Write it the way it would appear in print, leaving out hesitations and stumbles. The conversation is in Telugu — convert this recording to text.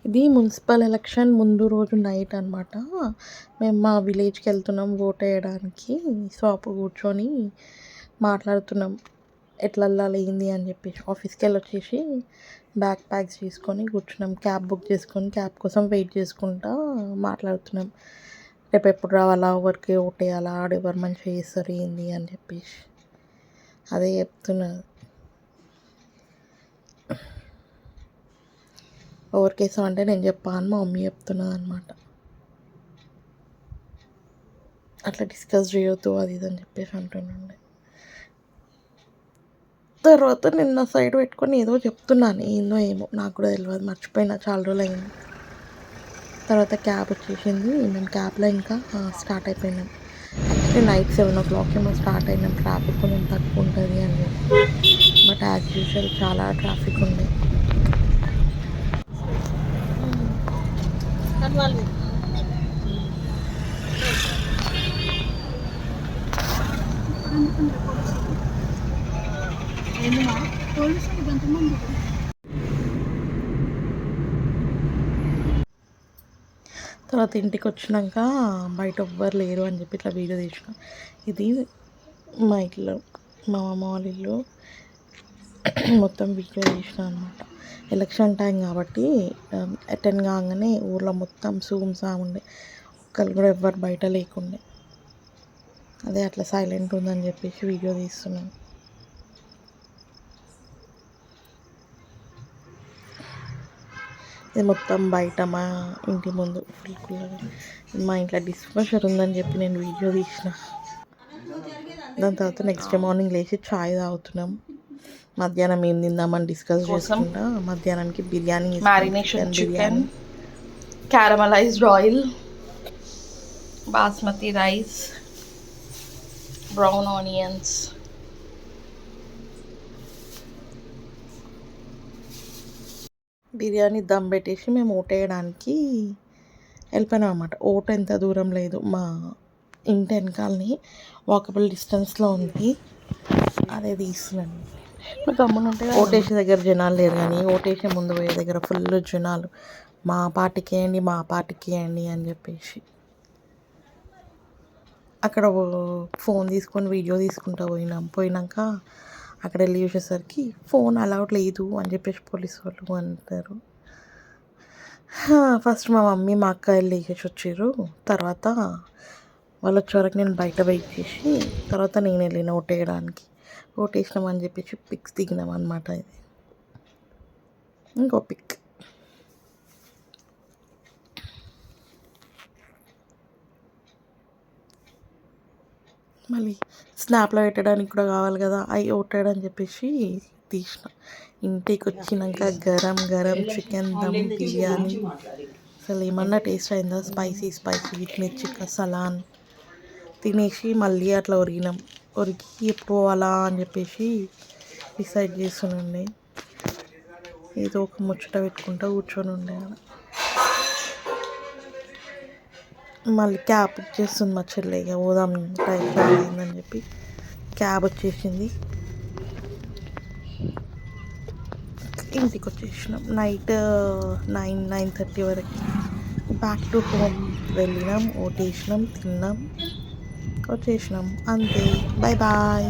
ఇది మున్సిపల్ ఎలక్షన్ ముందు రోజు నైట్ అనమాట. మేము మా విలేజ్‌కి వెళ్తున్నాం ఓట్ వేయడానికి. సో, అప్పుడు కూర్చొని మాట్లాడుతున్నాం. ఎట్లా ఎళ్ళాలి ఏంది అని చెప్పేసి. ఆఫీస్‌కెళ్ళొచ్చేసి బ్యాగ్ ప్యాక్స్ తీసుకొని కూర్చున్నాం. క్యాబ్ బుక్ చేసుకొని క్యాబ్ కోసం వెయిట్ చేసుకుంటా మాట్లాడుతున్నాం. రేపు ఎప్పుడు రావాలా? ఎవరికి ఓటేయాలా? ఆడెవరు మంచిగా చేస్తారు ఏంది అని చెప్పేసి. అదే చెప్తున్నా. ఎవరికేసాం అంటే నేను చెప్పా అని మా మమ్మీ చెప్తున్నదనమాట. అట్లా డిస్కస్ చేయొద్దు అది ఇది అని చెప్పేసి అంటుండే. తర్వాత నిన్న సైడ్ పెట్టుకొని ఏదో చెప్తున్నాను. ఏందో ఏమో నాకు కూడా తెలవదు. మర్చిపోయినా చాలా రోజులయింది. తర్వాత క్యాబ్ వచ్చేసింది. మేము క్యాబ్‌లో ఇంకా స్టార్ట్ అయిపోయినాం. యాక్చువల్లీ నైట్ 7:00 ఏమో స్టార్ట్ అయినాం. ట్రాఫిక్ కొంచెం తక్కువ ఉంటుంది అని చెప్పి. బట్ యాజ్ యూజువల్ చాలా ట్రాఫిక్ ఉంది. తర్వాత ఇంటికి వచ్చినాక బయట ఎవ్వరు లేరు అని చెప్పి ఇట్లా వీడియో తీసిన. ఇది మా ఇల్లు, మా మామ వాళ్ళ ఇల్లు. మొత్తం వీడియో తీసిన అనమాట. ఎలక్షన్ టైం కాబట్టి 10 కాగానే ఊర్లో మొత్తం సుమ్సామ్ ఉండే. ఒక్కరు కూడా ఎవ్వరు బయట లేకుండే. అదే అట్లా సైలెంట్ ఉందని చెప్పేసి వీడియో తీస్తున్నాను. ఇది మొత్తం బయట మా ఇంటి ముందు ఫుల్ కూలర్. మా ఇంట్లో డిస్వాషర్ ఉందని చెప్పి నేను వీడియో తీసిన. దాని తర్వాత నెక్స్ట్ డే మార్నింగ్ లేచి ఛాయ్ తాగుతున్నాం. మధ్యాహ్నం ఏం తిందామని డిస్కస్ చేసుకుంటా మధ్యాహ్నానికి biryani, marination chicken, caramelised oil, basmati rice, brown onions, biryani dum పెట్టేసి మేము ఓటేయడానికి వెళ్ళిపోయినాం అనమాట. ఓటు ఎంత దూరం లేదు, మా ఇంటి వెనకాలని వాకబుల్ డిస్టెన్స్లో ఉంది. అదే తీస్తున్నాను. ఓటేసే దగ్గర జనాలు లేరు కానీ ఓటేసే ముందు పోయే దగ్గర ఫుల్ జనాలు. మా పార్టీకి వేయండి, మా పార్టీకి వేయండి అని చెప్పేసి. అక్కడ ఫోన్ తీసుకొని వీడియో తీసుకుంటూ పోయినాక అక్కడ వెళ్ళి చూసేసరికి ఫోన్ అలౌడ్ లేదు అని చెప్పేసి పోలీసు వాళ్ళు అంటారు. ఫస్ట్ మా మమ్మీ మా అక్క వెళ్ళి వేసేసి వచ్చారు. తర్వాత వాళ్ళు వచ్చే వరకు నేను బయట వెయిట్ చేసి తర్వాత నేను వెళ్ళిన ఓటేయడానికి. ఓటేసినామని చెప్పేసి పిక్స్ దిగినాం అనమాట. ఇది ఇంకో పిక్. మళ్ళీ స్నాప్లో పెట్టడానికి కూడా కావాలి కదా, అవి ఓటాడని చెప్పేసి తీసిన. ఇంటికి వచ్చినాక గరం గరం చికెన్ దమ్ బిర్యానీ అసలు ఏమన్నా టేస్ట్ అయిందా? స్పైసీ విత్ మిర్చి కసలాన్ తినేసి మళ్ళీ అట్లా ఒరిగి ఎప్పుడు పోవాలా అని చెప్పేసి డిసైడ్ చేస్తుండే. ఏదో ఒక ముచ్చట పెట్టుకుంటూ కూర్చొని ఉండే. మళ్ళీ క్యాబ్ బుక్ చేస్తుంది మా చెల్లె. ఇక పోదాం టైం అయిందని చెప్పి క్యాబ్ వచ్చేసింది. ఇంటికి వచ్చేసినాం నైట్ 9:30 వరకు. బ్యాక్ టు హోమ్ వెళ్ళినాం, ఓటేసినాం, తిన్నాం, వచ్చేసినాం. అంతే. Bye bye.